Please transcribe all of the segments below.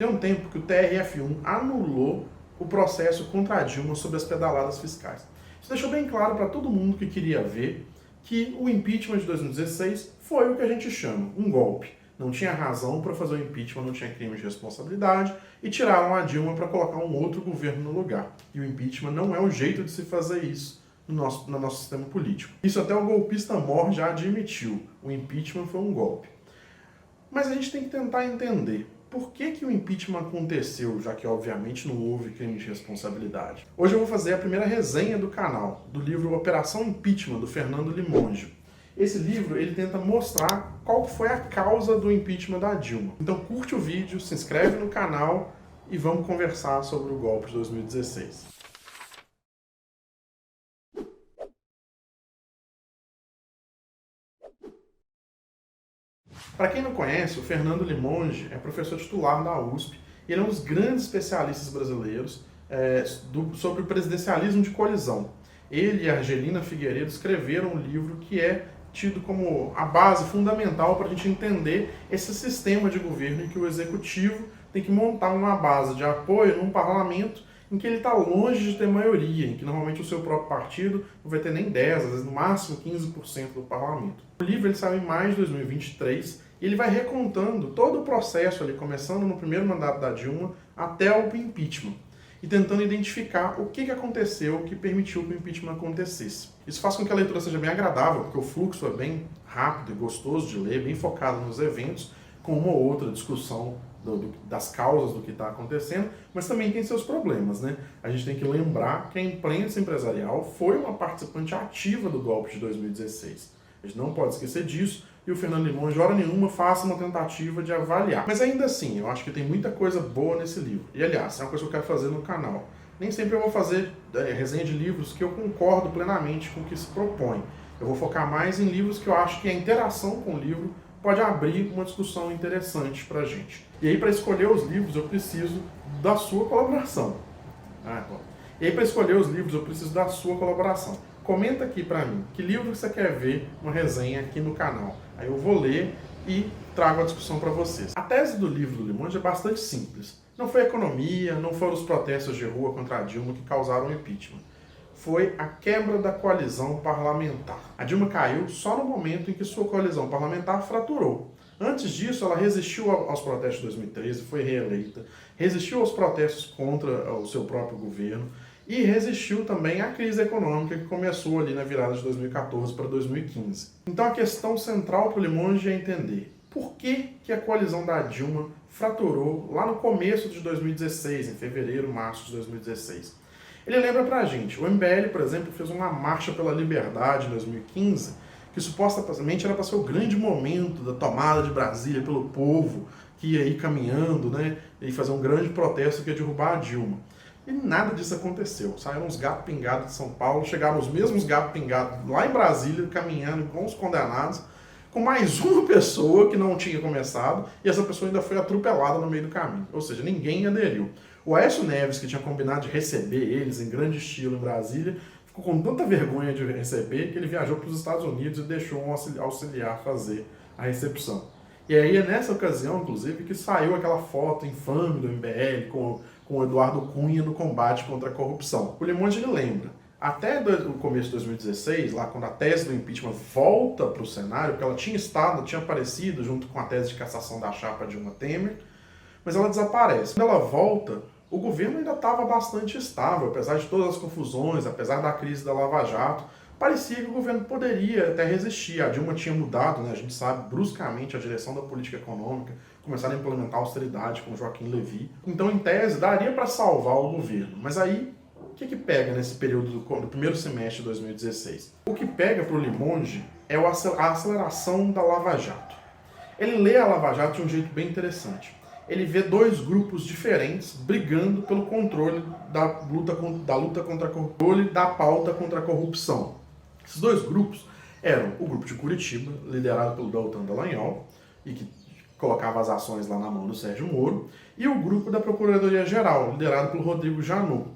Tem um tempo que o TRF1 anulou o processo contra a Dilma sobre as pedaladas fiscais. Isso deixou bem claro para todo mundo que queria ver que o impeachment de 2016 foi o que a gente chama um golpe. Não tinha razão para fazer o impeachment, não tinha crime de responsabilidade e tiraram a Dilma para colocar um outro governo no lugar. E o impeachment não é o jeito de se fazer isso no nosso sistema político. Isso até o golpista Mor já admitiu. O impeachment foi um golpe. Mas a gente tem que tentar entender por que o impeachment aconteceu, já que obviamente não houve crime de responsabilidade. Hoje eu vou fazer a primeira resenha do canal, do livro Operação Impeachment, do Fernando Limonge. Esse livro ele tenta mostrar qual foi a causa do impeachment da Dilma. Então curte o vídeo, se inscreve no canal e vamos conversar sobre o golpe de 2016. Para quem não conhece, o Fernando Limonge é professor titular da USP e ele é um dos grandes especialistas brasileiros sobre o presidencialismo de coalizão. Ele e a Argelina Figueiredo escreveram um livro que é tido como a base fundamental para a gente entender esse sistema de governo em que o executivo tem que montar uma base de apoio num parlamento em que ele está longe de ter maioria, em que normalmente o seu próprio partido não vai ter nem 10, às vezes no máximo 15% do parlamento. O livro ele saiu em maio de 2023 e ele vai recontando todo o processo ali, começando no primeiro mandato da Dilma até o impeachment, e tentando identificar o que aconteceu que permitiu que o impeachment acontecesse. Isso faz com que a leitura seja bem agradável, porque o fluxo é bem rápido e gostoso de ler, bem focado nos eventos, com uma ou outra discussão das causas do que está acontecendo, mas também tem seus problemas, né? A gente tem que lembrar que a imprensa empresarial foi uma participante ativa do golpe de 2016. A gente não pode esquecer disso, e o Fernando Limonge, de hora nenhuma, faça uma tentativa de avaliar. Mas ainda assim, eu acho que tem muita coisa boa nesse livro. E aliás, é uma coisa que eu quero fazer no canal. Nem sempre eu vou fazer resenha de livros que eu concordo plenamente com o que se propõe. Eu vou focar mais em livros que eu acho que a interação com o livro pode abrir uma discussão interessante pra gente. E aí, para escolher os livros, eu preciso da sua colaboração. E aí, para escolher os livros, eu preciso da sua colaboração. Comenta aqui pra mim que livro você quer ver uma resenha aqui no canal. Aí eu vou ler e trago a discussão para vocês. A tese do livro do Limonge é bastante simples. Não foi a economia, não foram os protestos de rua contra a Dilma que causaram o impeachment. Foi a quebra da coalizão parlamentar. A Dilma caiu só no momento em que sua coalizão parlamentar fraturou. Antes disso, ela resistiu aos protestos de 2013, foi reeleita, resistiu aos protestos contra o seu próprio governo e resistiu também à crise econômica que começou ali na virada de 2014 para 2015. Então a questão central para o Limonge é entender por que a coalizão da Dilma fraturou lá no começo de 2016, em fevereiro, março de 2016. Ele lembra pra gente, o MBL, por exemplo, fez uma marcha pela liberdade em 2015, que supostamente era para ser o grande momento da tomada de Brasília pelo povo, que ia ir caminhando, né, e fazer um grande protesto que ia derrubar a Dilma. E nada disso aconteceu. Saíram uns gatos pingados de São Paulo, chegaram os mesmos gatos pingados lá em Brasília, caminhando com os condenados, com mais uma pessoa que não tinha começado, e essa pessoa ainda foi atropelada no meio do caminho. Ou seja, ninguém aderiu. O Aécio Neves, que tinha combinado de receber eles em grande estilo em Brasília, ficou com tanta vergonha de receber que ele viajou para os Estados Unidos e deixou um auxiliar fazer a recepção. E aí é nessa ocasião, inclusive, que saiu aquela foto infame do MBL com o Eduardo Cunha no combate contra a corrupção. O Limonge ele lembra, até o começo de 2016, lá quando a tese do impeachment volta para o cenário, porque ela tinha aparecido junto com a tese de cassação da chapa Dilma Temer, mas ela desaparece. Quando ela volta, o governo ainda estava bastante estável, apesar de todas as confusões, apesar da crise da Lava Jato, parecia que o governo poderia até resistir. A Dilma tinha mudado, né, a gente sabe, bruscamente a direção da política econômica, começaram a implementar austeridade com Joaquim Levy. Então, em tese, daria para salvar o governo. Mas aí, o que pega nesse período do primeiro semestre de 2016? O que pega para o Limonge é a aceleração da Lava Jato. Ele lê a Lava Jato de um jeito bem interessante. Ele vê dois grupos diferentes brigando pelo controle da luta contra a corrupção e da pauta contra a corrupção. Esses dois grupos eram o grupo de Curitiba, liderado pelo Deltan Dallagnol, e que colocava as ações lá na mão do Sérgio Moro, e o grupo da Procuradoria-Geral, liderado pelo Rodrigo Janot.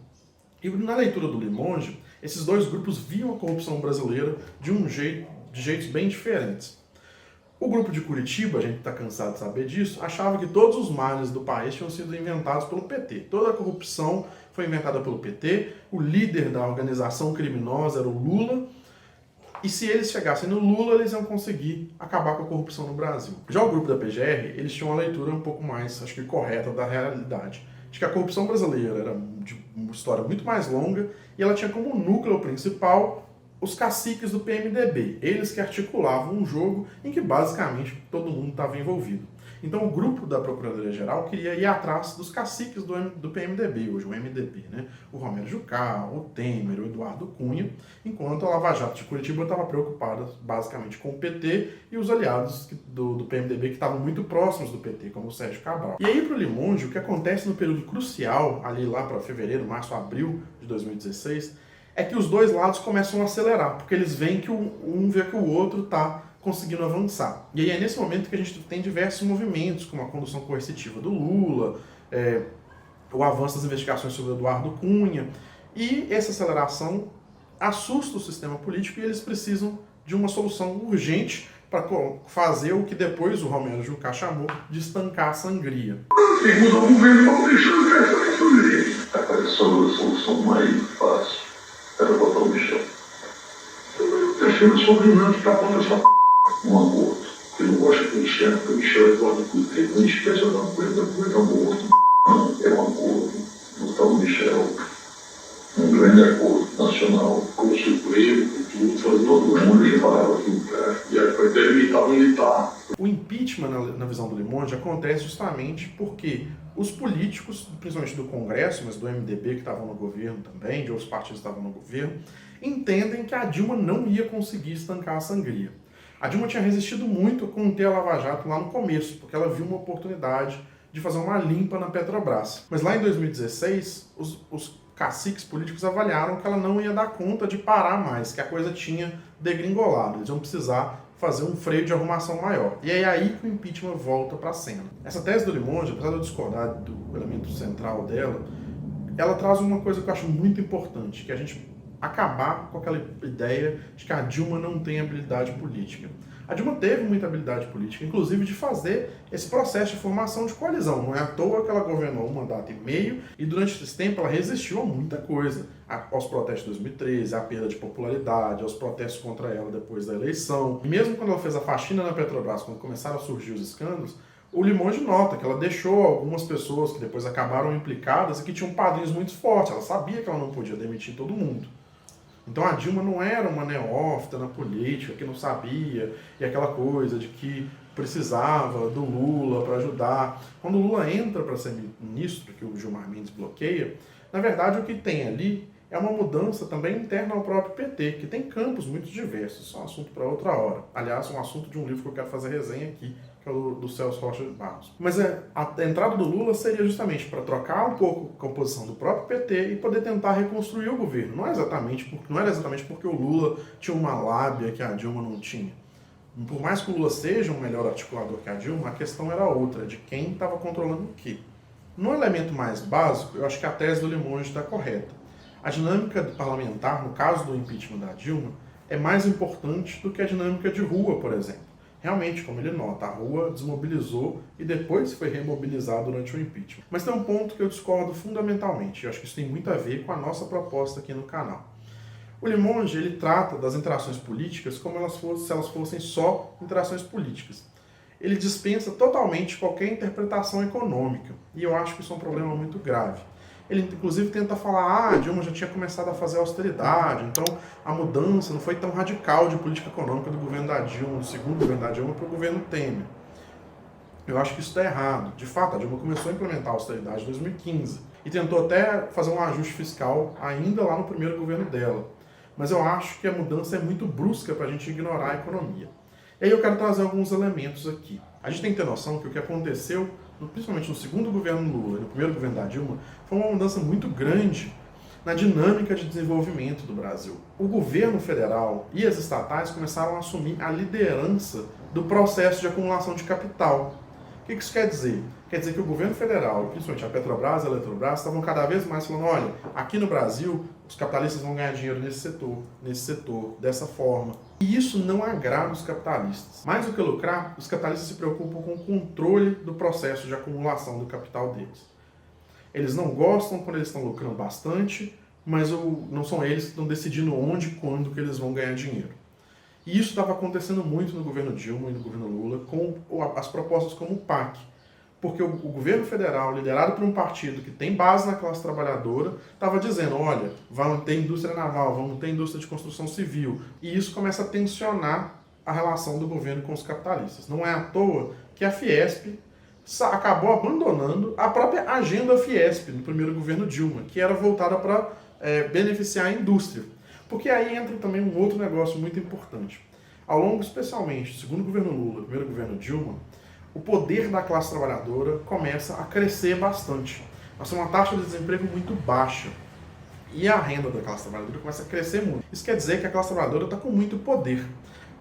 E na leitura do Limonge, esses dois grupos viam a corrupção brasileira de jeitos bem diferentes. O grupo de Curitiba, a gente está cansado de saber disso, achava que todos os males do país tinham sido inventados pelo PT. Toda a corrupção foi inventada pelo PT, o líder da organização criminosa era o Lula, e se eles chegassem no Lula, eles iam conseguir acabar com a corrupção no Brasil. Já o grupo da PGR, eles tinham uma leitura um pouco mais, acho que correta da realidade, de que a corrupção brasileira era de uma história muito mais longa e ela tinha como núcleo principal os caciques do PMDB, eles que articulavam um jogo em que basicamente todo mundo estava envolvido. Então o grupo da Procuradoria-Geral queria ir atrás dos caciques do PMDB, hoje o MDB, né? O Romero Jucá, o Temer, o Eduardo Cunha, enquanto a Lava Jato de Curitiba estava preocupada basicamente com o PT e os aliados do PMDB que estavam muito próximos do PT, como o Sérgio Cabral. E aí para o Limonge, o que acontece no período crucial, ali lá para fevereiro, março, abril de 2016, é que os dois lados começam a acelerar, porque eles veem que um vê que o outro está conseguindo avançar. E aí é nesse momento que a gente tem diversos movimentos, como a condução coercitiva do Lula, o avanço das investigações sobre o Eduardo Cunha, e essa aceleração assusta o sistema político e eles precisam de uma solução urgente para fazer o que depois o Romero Jucá chamou de estancar a sangria. Tem que mudar o governo para poder estancar essa sangria. Apareceu a solução mais fácil. Era botar o Michel. O terceiro sobrenome que está contra essa um aborto. Ele não gosta que o Michel, porque o Michel é Eduardo Cunha. Ele não esquece da coisa da coisa aborto. Não, é um acordo. Botar o Michel. Um grande acordo nacional, com o Supremo, com tudo, fazer todo mundo que falava aqui no cara. E aí foi delimitado militar. O impeachment, na visão do Limonge, acontece justamente porque os políticos, principalmente do Congresso, mas do MDB que estavam no governo também, de outros partidos que estavam no governo, entendem que a Dilma não ia conseguir estancar a sangria. A Dilma tinha resistido muito a conter a Lava Jato lá no começo, porque ela viu uma oportunidade de fazer uma limpa na Petrobras. Mas lá em 2016, os caciques políticos avaliaram que ela não ia dar conta de parar mais, que a coisa tinha degringolado, eles iam precisar fazer um freio de arrumação maior. E é aí que o impeachment volta para a cena. Essa tese do Limonge, apesar de eu discordar do elemento central dela, ela traz uma coisa que eu acho muito importante, que é a gente acabar com aquela ideia de que a Dilma não tem habilidade política. A Dilma teve muita habilidade política, inclusive de fazer esse processo de formação de coalizão. Não é à toa que ela governou um mandato e meio e durante esse tempo ela resistiu a muita coisa. Aos protestos de 2013, à perda de popularidade, aos protestos contra ela depois da eleição. E mesmo quando ela fez a faxina na Petrobras, quando começaram a surgir os escândalos, o Limonge nota que ela deixou algumas pessoas que depois acabaram implicadas e que tinham padrinhos muito fortes. Ela sabia que ela não podia demitir todo mundo. Então a Dilma não era uma neófita na política, que não sabia, e aquela coisa de que precisava do Lula para ajudar. Quando o Lula entra para ser ministro, que o Gilmar Mendes bloqueia, na verdade o que tem ali é uma mudança também interna ao próprio PT, que tem campos muito diversos, isso é um assunto para outra hora. Aliás, é um assunto de um livro que eu quero fazer resenha aqui, que é o do Celso Rocha Barros. Mas a entrada do Lula seria justamente para trocar um pouco a composição do próprio PT e poder tentar reconstruir o governo. Não era exatamente porque o Lula tinha uma lábia que a Dilma não tinha. Por mais que o Lula seja um melhor articulador que a Dilma, a questão era outra, de quem estava controlando o quê. No elemento mais básico, eu acho que a tese do Limonge está correta. A dinâmica parlamentar, no caso do impeachment da Dilma, é mais importante do que a dinâmica de rua, por exemplo. Realmente, como ele nota, a rua desmobilizou e depois foi remobilizada durante o impeachment. Mas tem um ponto que eu discordo fundamentalmente, e eu acho que isso tem muito a ver com a nossa proposta aqui no canal. O Limonge, ele trata das interações políticas como se elas fossem só interações políticas. Ele dispensa totalmente qualquer interpretação econômica, e eu acho que isso é um problema muito grave. Ele, inclusive, tenta falar, a Dilma já tinha começado a fazer austeridade, então a mudança não foi tão radical de política econômica do governo da Dilma, do segundo governo da Dilma, para o governo Temer. Eu acho que isso está errado. De fato, a Dilma começou a implementar a austeridade em 2015 e tentou até fazer um ajuste fiscal ainda lá no primeiro governo dela. Mas eu acho que a mudança é muito brusca para a gente ignorar a economia. E aí eu quero trazer alguns elementos aqui. A gente tem que ter noção que o que aconteceu, principalmente no segundo governo Lula e no primeiro governo da Dilma, foi uma mudança muito grande na dinâmica de desenvolvimento do Brasil. O governo federal e as estatais começaram a assumir a liderança do processo de acumulação de capital. O que isso quer dizer? Quer dizer que o governo federal, principalmente a Petrobras e a Eletrobras, estavam cada vez mais falando, olha, aqui no Brasil os capitalistas vão ganhar dinheiro nesse setor, dessa forma. E isso não agrada os capitalistas. Mais do que lucrar, os capitalistas se preocupam com o controle do processo de acumulação do capital deles. Eles não gostam quando eles estão lucrando bastante, mas não são eles que estão decidindo onde e quando que eles vão ganhar dinheiro. E isso estava acontecendo muito no governo Dilma e no governo Lula com as propostas como o PAC. Porque o governo federal, liderado por um partido que tem base na classe trabalhadora, estava dizendo, olha, vamos ter indústria naval, vamos ter indústria de construção civil. E isso começa a tensionar a relação do governo com os capitalistas. Não é à toa que a Fiesp acabou abandonando a própria agenda Fiesp no primeiro governo Dilma, que era voltada para beneficiar a indústria. Porque aí entra também um outro negócio muito importante. Ao longo, especialmente, do segundo governo Lula, primeiro governo Dilma, o poder da classe trabalhadora começa a crescer bastante. Nós temos uma taxa de desemprego muito baixa. E a renda da classe trabalhadora começa a crescer muito. Isso quer dizer que a classe trabalhadora está com muito poder.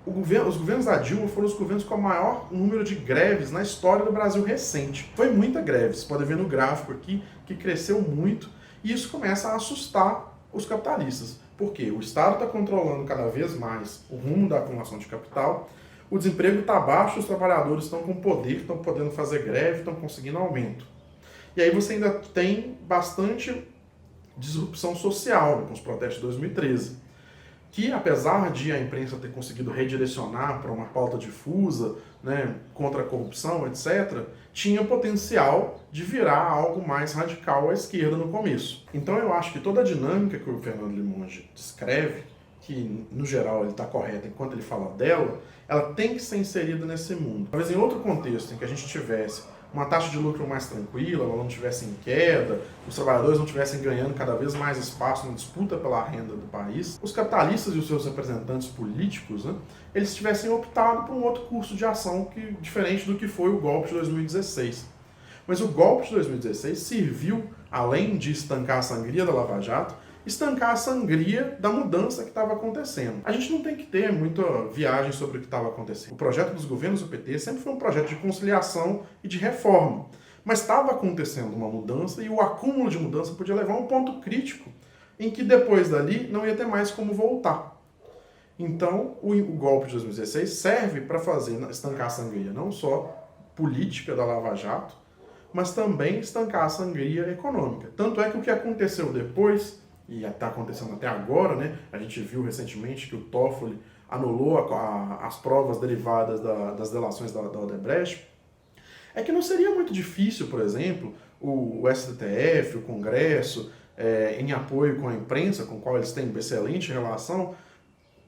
Os governos da Dilma foram os governos com o maior número de greves na história do Brasil recente. Foi muita greve, vocês podem ver no gráfico aqui, que cresceu muito. E isso começa a assustar os capitalistas. Porque o Estado está controlando cada vez mais o rumo da acumulação de capital, o desemprego está baixo, os trabalhadores estão com poder, estão podendo fazer greve, estão conseguindo aumento. E aí você ainda tem bastante disrupção social, né, com os protestos de 2013, que apesar de a imprensa ter conseguido redirecionar para uma pauta difusa, né, contra a corrupção, etc., tinha potencial de virar algo mais radical à esquerda no começo. Então eu acho que toda a dinâmica que o Fernando Limonge descreve, que no geral ele está correto enquanto ele fala dela, ela tem que ser inserida nesse mundo. Talvez em outro contexto, em que a gente tivesse uma taxa de lucro mais tranquila, ela não estivesse em queda, os trabalhadores não estivessem ganhando cada vez mais espaço na disputa pela renda do país, os capitalistas e os seus representantes políticos, né, eles tivessem optado por um outro curso de ação diferente do que foi o golpe de 2016. Mas o golpe de 2016 serviu, além de estancar a sangria da Lava Jato, estancar a sangria da mudança que estava acontecendo. A gente não tem que ter muita viagem sobre o que estava acontecendo. O projeto dos governos do PT sempre foi um projeto de conciliação e de reforma. Mas estava acontecendo uma mudança e o acúmulo de mudança podia levar a um ponto crítico em que depois dali não ia ter mais como voltar. Então, o golpe de 2016 serve para estancar a sangria não só política da Lava Jato, mas também estancar a sangria econômica. Tanto é que o que aconteceu depois, e está acontecendo até agora, né? A gente viu recentemente que o Toffoli anulou as provas derivadas das delações da Odebrecht, é que não seria muito difícil, por exemplo, o STF, o Congresso, em apoio com a imprensa, com a qual eles têm excelente relação,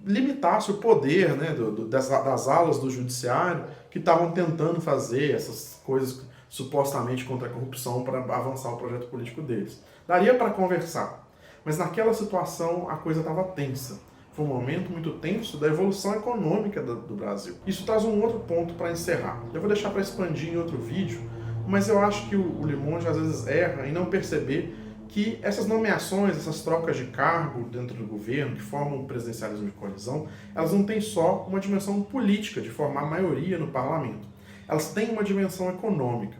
limitasse o poder, né, das alas do judiciário que estavam tentando fazer essas coisas supostamente contra a corrupção para avançar o projeto político deles. Daria para conversar. Mas naquela situação a coisa estava tensa. Foi um momento muito tenso da evolução econômica do Brasil. Isso traz um outro ponto para encerrar. Eu vou deixar para expandir em outro vídeo, mas eu acho que o Limonge às vezes erra em não perceber que essas nomeações, essas trocas de cargo dentro do governo, que formam o presidencialismo de coalizão, elas não têm só uma dimensão política, de formar maioria no parlamento. Elas têm uma dimensão econômica.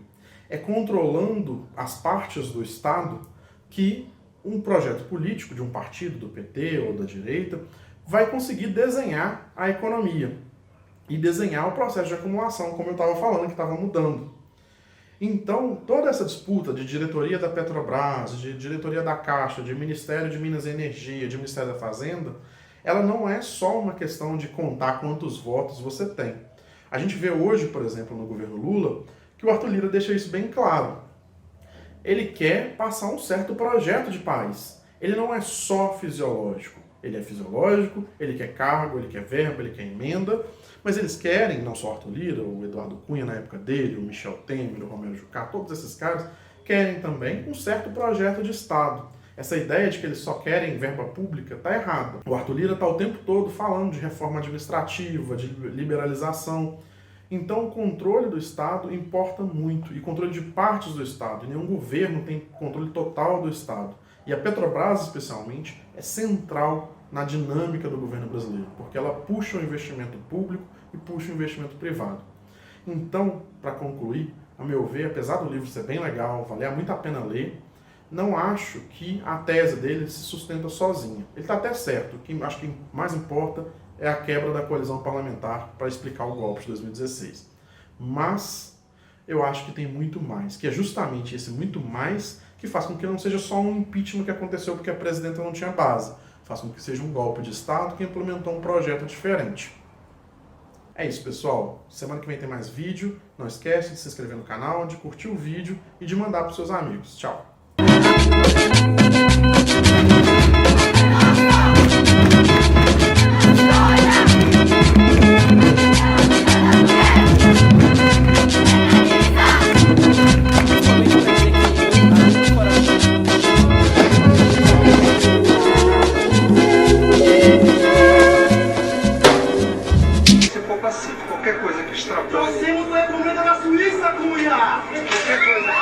É controlando as partes do Estado que um projeto político de um partido, do PT ou da direita, vai conseguir desenhar a economia e desenhar o processo de acumulação, como eu estava falando, que estava mudando. Então, toda essa disputa de diretoria da Petrobras, de diretoria da Caixa, de Ministério de Minas e Energia, de Ministério da Fazenda, ela não é só uma questão de contar quantos votos você tem. A gente vê hoje, por exemplo, no governo Lula, que o Arthur Lira deixa isso bem claro. Ele quer passar um certo projeto de país. Ele não é só fisiológico. Ele é fisiológico, ele quer cargo, ele quer verba, ele quer emenda, mas eles querem, não só o Arthur Lira, o Eduardo Cunha na época dele, o Michel Temer, o Romero Jucá, todos esses caras querem também um certo projeto de Estado. Essa ideia de que eles só querem verba pública está errada. O Arthur Lira está o tempo todo falando de reforma administrativa, de liberalização. Então o controle do Estado importa muito, e controle de partes do Estado. Nenhum governo tem controle total do Estado. E a Petrobras, especialmente, é central na dinâmica do governo brasileiro, porque ela puxa o investimento público e puxa o investimento privado. Então, para concluir, a meu ver, apesar do livro ser bem legal, valer muito a pena ler, não acho que a tese dele se sustenta sozinha. Ele está até certo. O que acho que mais importa é a quebra da coalizão parlamentar para explicar o golpe de 2016. Mas eu acho que tem muito mais, que é justamente esse muito mais que faz com que não seja só um impeachment que aconteceu porque a presidenta não tinha base, faz com que seja um golpe de Estado que implementou um projeto diferente. É isso, pessoal. Semana que vem tem mais vídeo. Não esquece de se inscrever no canal, de curtir o vídeo e de mandar para os seus amigos. Tchau! Qualquer coisa que extrapole. Você não é comida da Suíça, Cunha! Qualquer coisa.